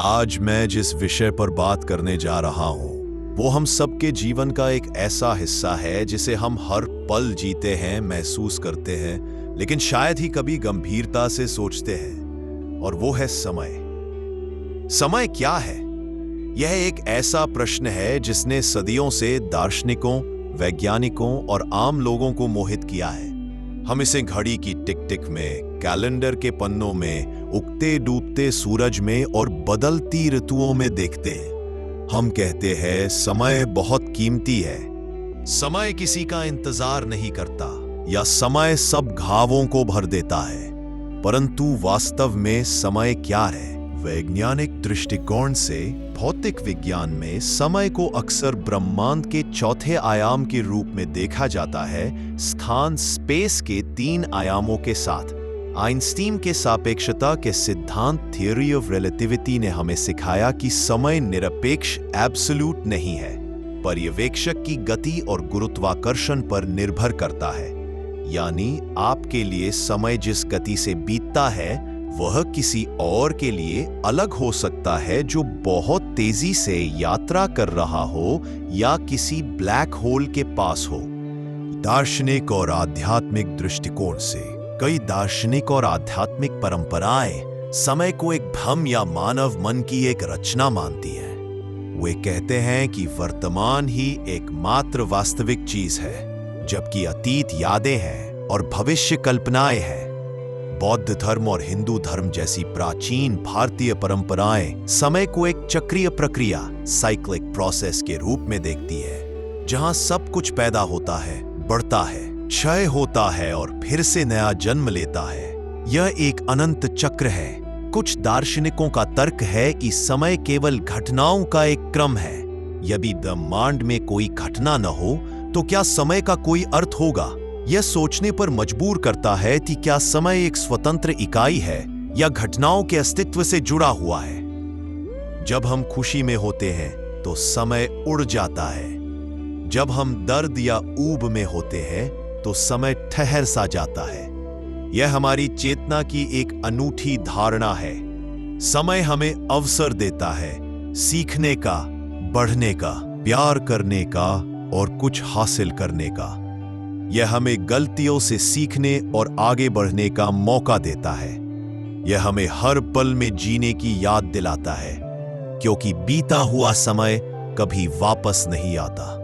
आज मैं जिस विषय पर बात करने जा रहा हूं वो हम सबके जीवन का एक ऐसा हिस्सा है जिसे हम हर पल जीते हैं, महसूस करते हैं, लेकिन शायद ही कभी गंभीरता से सोचते हैं। और वो है समय। समय क्या है? यह एक ऐसा प्रश्न है जिसने सदियों से दार्शनिकों, वैज्ञानिकों और आम लोगों को मोहित किया है। हम इसे घड़ी की टिक टिक में, कैलेंडर के पन्नों में, उगते डूबते सूरज में और बदलती ऋतुओं में देखते हैं। हम कहते हैं समय बहुत कीमती है, समय किसी का इंतजार नहीं करता, या समय सब घावों को भर देता है। परंतु वास्तव में समय क्या है? वैज्ञानिक दृष्टिकोण से भौतिक विज्ञान में समय को अक्सर ब्रह्मांड के चौथे आयाम के रूप में देखा जाता है, स्थान स्पेस के 3 आयामों के साथ। आइंस्टीन के सापेक्षता के सिद्धांत थ्योरी ऑफ रिलेटिविटी ने हमें सिखाया कि समय निरपेक्ष एब्सोल्यूट नहीं है, पर्यवेक्षक की गति और गुरुत्वाकर्षण पर निर्भर करता है। यानी आपके लिए समय जिस गति से बीतता है वह किसी और के लिए अलग हो सकता है, जो बहुत तेजी से यात्रा कर रहा हो या किसी ब्लैक होल के पास हो। दार्शनिक और आध्यात्मिक दृष्टिकोण से कई दार्शनिक और आध्यात्मिक परंपराएं समय को एक भ्रम या मानव मन की एक रचना मानती हैं। वे कहते हैं कि वर्तमान ही एकमात्र वास्तविक चीज है, जबकि अतीत यादें हैं और भविष्य कल्पनाएं हैं। बौद्ध धर्म और हिंदू धर्म जैसी प्राचीन भारतीय परंपराएं समय को एक चक्रीय प्रक्रिया, साइक्लिक प्रोसेस के रूप में देखती है, जहां सब कुछ पैदा होता है, बढ़ता है, क्षय होता है और फिर से नया जन्म लेता है। यह एक अनंत चक्र है। कुछ दार्शनिकों का तर्क है कि समय केवल घटनाओं का एक क्रम है। यदि ब्रह्मांड में कोई घटना न हो तो क्या समय का कोई अर्थ होगा? यह सोचने पर मजबूर करता है कि क्या समय एक स्वतंत्र इकाई है या घटनाओं के अस्तित्व से जुड़ा हुआ है। जब हम खुशी में होते हैं तो समय उड़ जाता है। जब हम दर्द या ऊब में होते हैं तो समय ठहर सा जाता है। यह हमारी चेतना की एक अनूठी धारणा है। समय हमें अवसर देता है सीखने का, बढ़ने का, प्यार करने का और कुछ हासिल करने का। यह हमें गलतियों से सीखने और आगे बढ़ने का मौका देता है। यह हमें हर पल में जीने की याद दिलाता है, क्योंकि बीता हुआ समय कभी वापस नहीं आता।